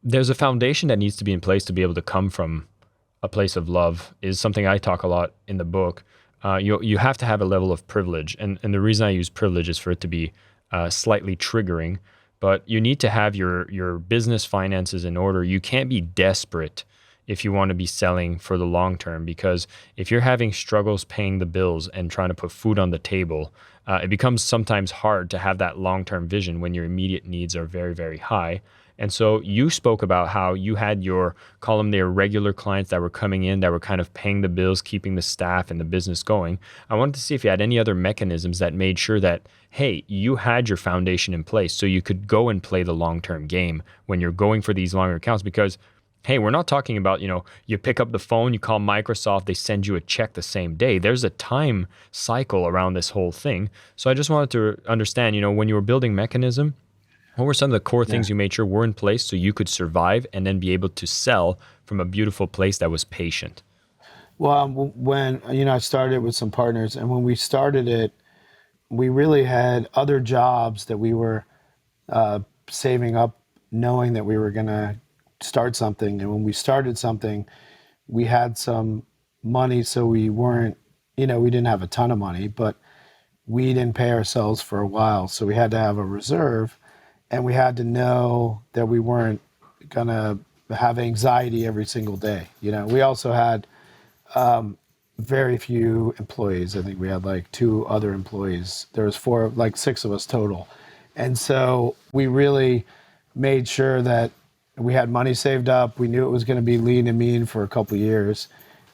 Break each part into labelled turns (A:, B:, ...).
A: there's a foundation that needs to be in place to be able to come from a place of love is something I talk a lot in the book. You have to have a level of privilege, and the reason I use privilege is for it to be slightly triggering. But you need to have your business finances in order. You can't be desperate if you want to be selling for the long term, because if you're having struggles paying the bills and trying to put food on the table, it becomes sometimes hard to have that long term vision when your immediate needs are very, very high. And so you spoke about how you had your column there, regular clients that were coming in, that were kind of paying the bills, keeping the staff and the business going. I wanted to see if you had any other mechanisms that made sure that, hey, you had your foundation in place so you could go and play the long-term game when you're going for these longer accounts. Because, hey, we're not talking about, you pick up the phone, you call Microsoft, they send you a check the same day. There's a time cycle around this whole thing. So I just wanted to understand, when you were building Mechanism, what were some of the core
B: Yeah.
A: things you made sure were in place so you could survive and then be able to sell from a beautiful place that was patient?
B: Well, when I started with some partners, and when we started it, we really had other jobs that we were saving up, knowing that we were going to start something. And when we started something, we had some money, so we weren't, we didn't have a ton of money, but we didn't pay ourselves for a while. So we had to have a reserve, and we had to know that we weren't going to have anxiety every single day. We also had very few employees. I think we had like 2 other employees. There was 6 of us total. And so we really made sure that we had money saved up. We knew it was going to be lean and mean for a couple of years.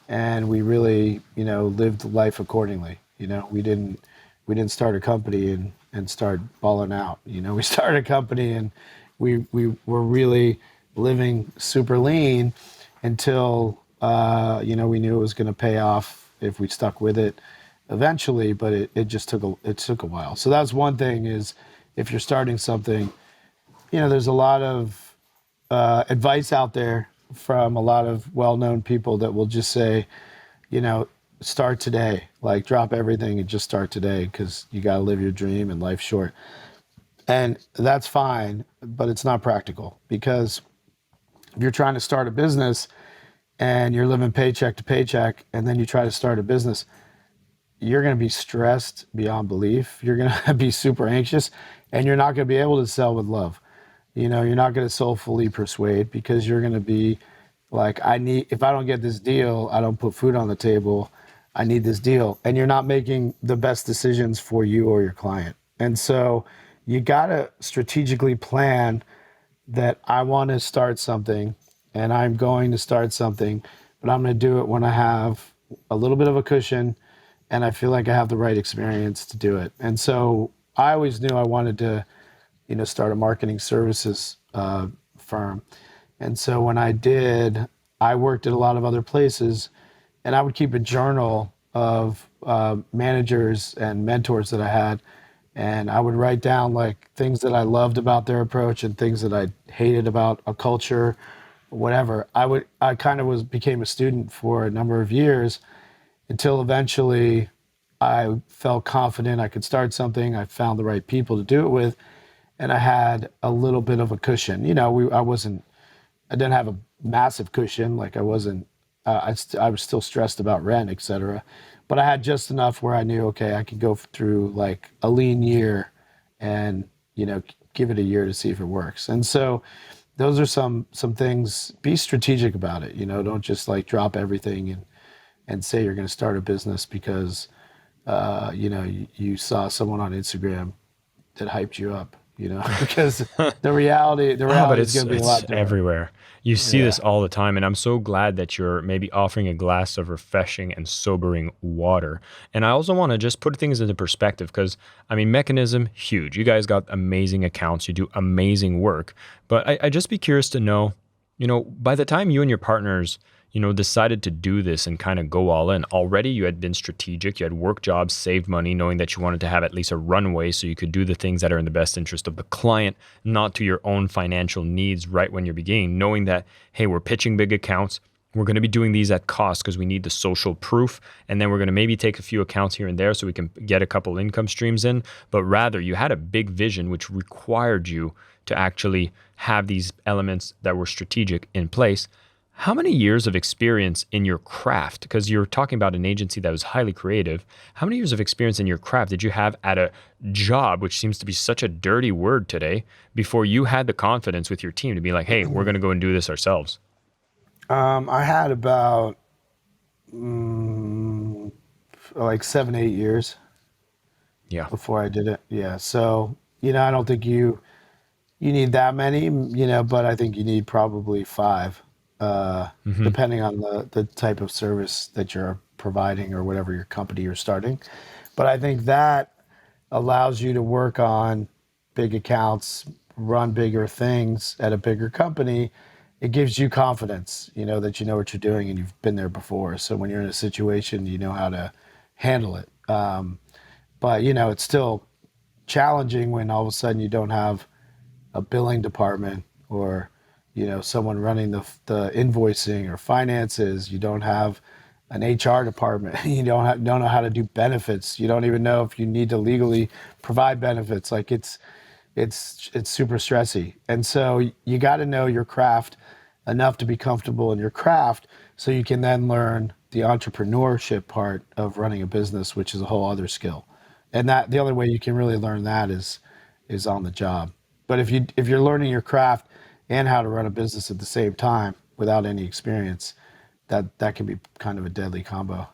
B: And we really, lived life accordingly. We didn't start a company and start balling out. We started a company and we were really living super lean until we knew it was going to pay off if we stuck with it eventually, but it just took a while. So that's one thing, is if you're starting something, there's a lot of advice out there from a lot of well-known people that will just say, start today, like drop everything and just start today, because you got to live your dream and life's short. And that's fine, but it's not practical, because if you're trying to start a business and you're living paycheck to paycheck, and then you try to start a business, you're going to be stressed beyond belief. You're going to be super anxious, and you're not going to be able to sell with love. You're not going to soulfully persuade, because you're going to be like, if I don't get this deal, I don't put food on the table. I need this deal. And you're not making the best decisions for you or your client. And so you got to strategically plan that I want to start something, and I'm going to start something, but I'm going to do it when I have a little bit of a cushion and I feel like I have the right experience to do it. And so I always knew I wanted to, start a marketing services firm. And so when I did, I worked at a lot of other places, and I would keep a journal of managers and mentors that I had. And I would write down like things that I loved about their approach and things that I hated about a culture, whatever. I kind of became a student for a number of years, until eventually I felt confident I could start something. I found the right people to do it with, and I had a little bit of a cushion. I didn't have a massive cushion. Like I wasn't, I was still stressed about rent, et cetera. But I had just enough where I knew, okay, I could go through like a lean year and, give it a year to see if it works. And so those are some things. Be strategic about it. Don't just like drop everything and say you're going to start a business because, you saw someone on Instagram that hyped you up, because the reality
A: But
B: is going to be a
A: it's
B: lot different.
A: everywhere. You see
B: Yeah.
A: this all the time, and I'm so glad that you're maybe offering a glass of refreshing and sobering water. And I also want to just put things into perspective, because Mechanism, huge. You guys got amazing accounts. You do amazing work. But I just be curious to know, by the time you and your partners decided to do this and kind of go all in, already you had been strategic, you had work jobs, saved money, knowing that you wanted to have at least a runway so you could do the things that are in the best interest of the client, not to your own financial needs right when you're beginning, knowing that, hey, we're pitching big accounts. We're going to be doing these at cost because we need the social proof. And then we're going to maybe take a few accounts here and there so we can get a couple income streams in. But rather, you had a big vision which required you to actually have these elements that were strategic in place. How many years of experience in your craft, because you're talking about an agency that was highly creative, how many years of experience in your craft did you have at a job, which seems to be such a dirty word today, before you had the confidence with your team to be like, hey, we're going to go and do this ourselves?
B: I had about mm, like 7, 8 years
A: Yeah.
B: before I did it. Yeah. So, I don't think you need that many, but I think you need probably five,
A: Hmm.
B: depending on the type of service that you're providing or whatever your company you're starting. But I think that allows you to work on big accounts, run bigger things at a bigger company. It gives you confidence, that you know what you're doing and you've been there before. So when you're in a situation, you know how to handle it. But, it's still challenging when all of a sudden you don't have a billing department or someone running the invoicing or finances. You don't have an HR department. You don't know how to do benefits. You don't even know if you need to legally provide benefits. Like it's super stressy, and so you got to know your craft enough to be comfortable in your craft so you can then learn the entrepreneurship part of running a business, which is a whole other skill. And that the only way you can really learn that is on the job. But if you're learning your craft and how to run a business at the same time without any experience, that can be kind of a deadly combo.